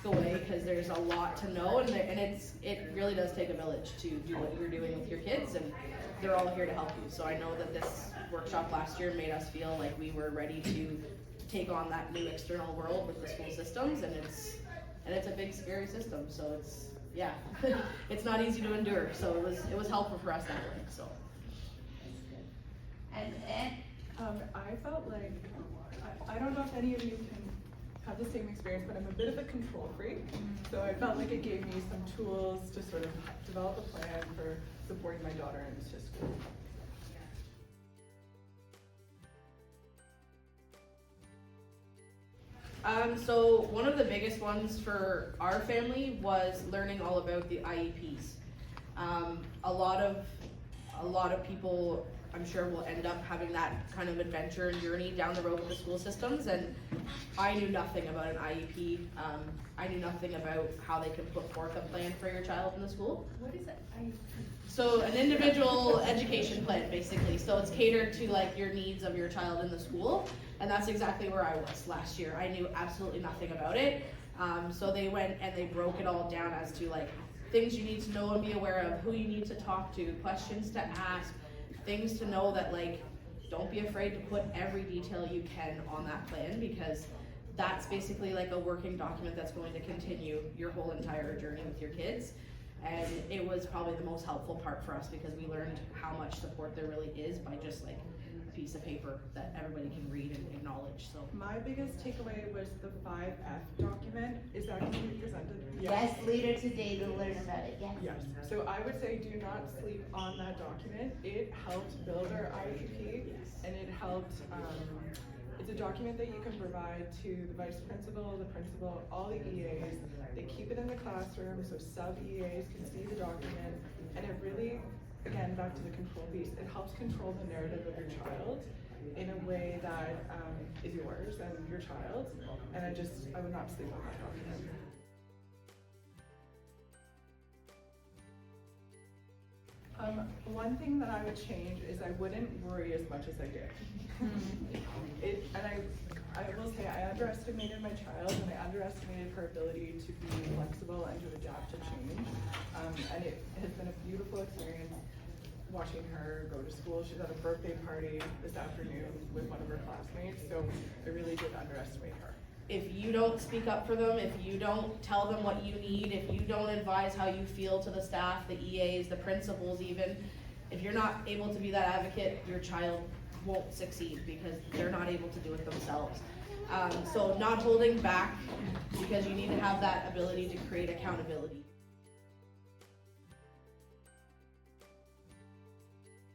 ask away because there's a lot to know, and it really does take a village to do what you're doing with your kids, and they're all here to help you. So I know that this workshop last year made us feel like we were ready to take on that new external world with the school systems, and it's a big scary system. So it's it's not easy to endure. So it was helpful for us that way. So. And I felt like, I don't know if any of you can have the same experience, but I'm a bit of a control freak. So I felt like it gave me some tools to sort of develop a plan for supporting my daughter into school. So one of the biggest ones for our family was learning all about the IEPs. A lot of people, I'm sure, will end up having that kind of adventure and journey down the road with the school systems, and I knew nothing about an IEP. I knew nothing about how they can put forth a plan for your child in the school. what is it? IEP? So an individual education plan, basically. So it's catered to like your needs of your child in the school, and that's exactly where I was last year. I knew absolutely nothing about it. So they went and they broke it all down as to like things you need to know and be aware of, who you need to talk to, questions to ask, things to know that like, don't be afraid to put every detail you can on that plan, because that's basically like a working document that's going to continue your whole entire journey with your kids. And it was probably the most helpful part for us because we learned how much support there really is by just like a piece of paper that everybody can read and acknowledge. So My biggest takeaway was the 5F document. Is that going to be presented? Yes, later today they'll learn about it, yes. Yes. So I would say do not sleep on that document. It helped build our IEP, and it helped, it's a document that you can provide to the vice principal, the principal, all the EAs. They keep it in the classroom so sub-EAs can see the document, and it really, again, back to the control piece, it helps control the narrative of your child in a way that is yours and your child's, and I would not sleep on that document. One thing that I would change is I wouldn't worry as much as I did. I will say I underestimated my child, and I underestimated her ability to be flexible and to adapt to change. And it has been a beautiful experience watching her go to school. She's at a birthday party this afternoon with one of her classmates, so I really did underestimate her. if you don't speak up for them, if you don't tell them what you need, if you don't advise how you feel to the staff, the EAs, the principals even, if you're not able to be that advocate, your child won't succeed because they're not able to do it themselves. So not holding back, because you need to have that ability to create accountability.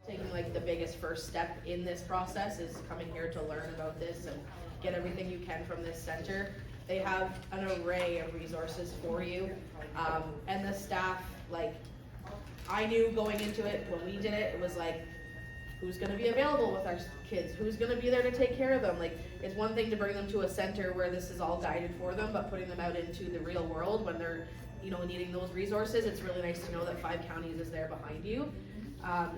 Taking like the biggest first step in this process is coming here to learn about this and get everything you can from this center. They have an array of resources for you, and the staff, like, I knew going into it, when we did it, it was like, who's gonna be available with our kids? Who's gonna be there to take care of them? Like, it's one thing to bring them to a center where this is all guided for them, but putting them out into the real world when they're, you know, needing those resources, it's really nice to know that 5 counties is there behind you.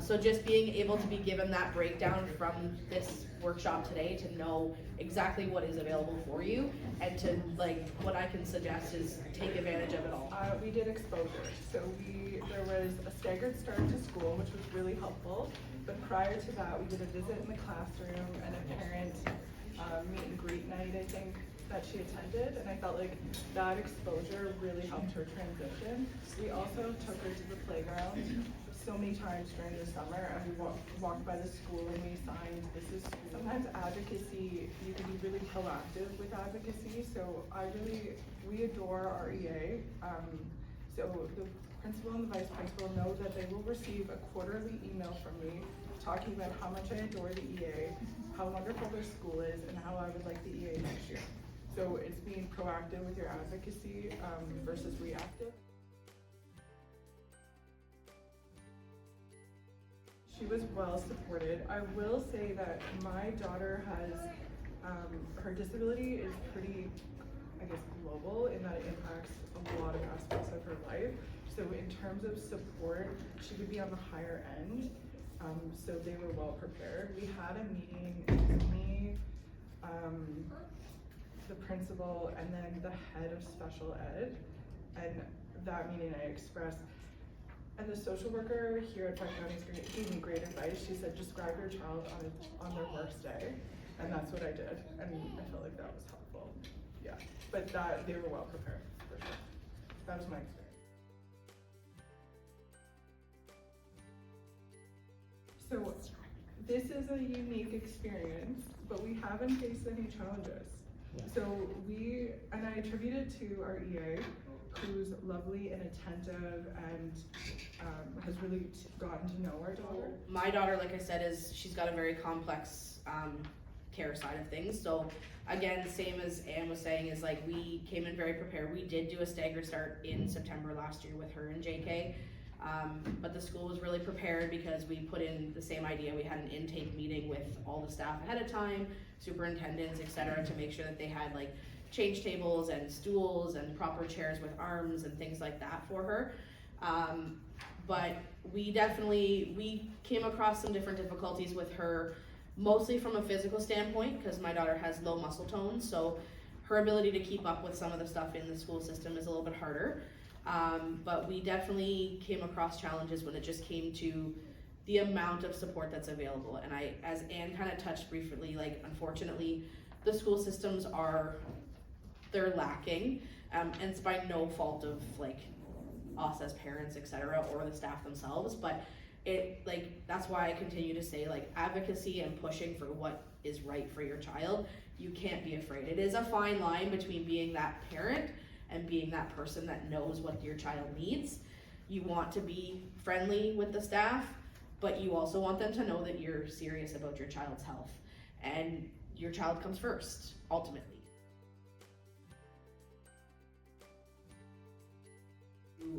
So just being able to be given that breakdown from this workshop today to know exactly what is available for you, and to, like, what I can suggest is take advantage of it all. We did exposure. So there was a staggered start to school, which was really helpful. But prior to that, we did a visit in the classroom and a parent meet and greet night, I think, that she attended. And I felt like that exposure really helped her transition. We also took her to the playground so many times during the summer, and we walked by the school and we signed, this is sometimes advocacy, you can be really proactive with advocacy. So we adore our EA. So the principal and the vice principal know that they will receive a quarterly email from me talking about how much I adore the EA, how wonderful their school is, and how I would like the EA next year. So it's being proactive with your advocacy versus reactive. She was well supported. I will say that my daughter has, her disability is pretty, I guess, global in that it impacts a lot of aspects of her life. So in terms of support, she would be on the higher end. So they were well prepared. We had a meeting, me, the principal, and then the head of special ed. And that meeting I expressed, and the social worker here at Park County gave me great advice. She said, describe your child on their worst day. And that's what I did. And I felt like that was helpful. Yeah, but they were well prepared, for sure. That was my experience. So this is a unique experience, but we haven't faced any challenges. So and I attribute it to our EA, who's lovely and attentive and has really gotten to know our daughter. My daughter, like I said, she's got a very complex care side of things. So again, same as Anne was saying, is like we came in very prepared. We did do a staggered start in September last year with her and JK. But the school was really prepared because we put in the same idea. We had an intake meeting with all the staff ahead of time, superintendents, etc., to make sure that they had like change tables and stools and proper chairs with arms and things like that for her. But we came across some different difficulties with her, mostly from a physical standpoint, because my daughter has low muscle tone, so her ability to keep up with some of the stuff in the school system is a little bit harder. But we definitely came across challenges when it just came to the amount of support that's available. And as Anne kind of touched briefly, like unfortunately, the school systems they're lacking, and it's by no fault of like us as parents, etc., or the staff themselves, but that's why I continue to say like advocacy and pushing for what is right for your child. You can't be afraid. It is a fine line between being that parent and being that person that knows what your child needs. You want to be friendly with the staff, but you also want them to know that you're serious about your child's health, and your child comes first, ultimately.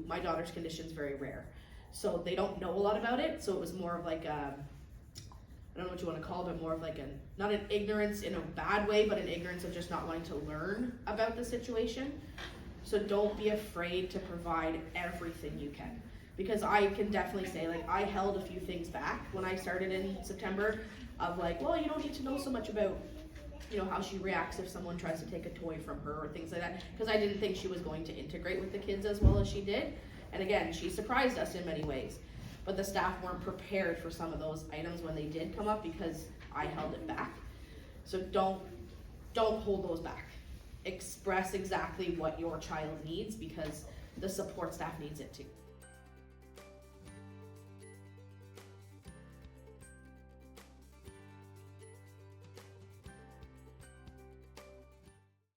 My daughter's condition is very rare, so they don't know a lot about it, so it was more of like I don't know what you want to call it, but more of like not an ignorance in a bad way, but an ignorance of just not wanting to learn about the situation. So don't be afraid to provide everything you can, because I can definitely say like I held a few things back when I started in September of like, well, you don't need to know so much about how she reacts if someone tries to take a toy from her or things like that, because I didn't think she was going to integrate with the kids as well as she did. And again, she surprised us in many ways, but the staff weren't prepared for some of those items when they did come up because I held it back. So don't hold those back. Express exactly what your child needs, because the support staff needs it too.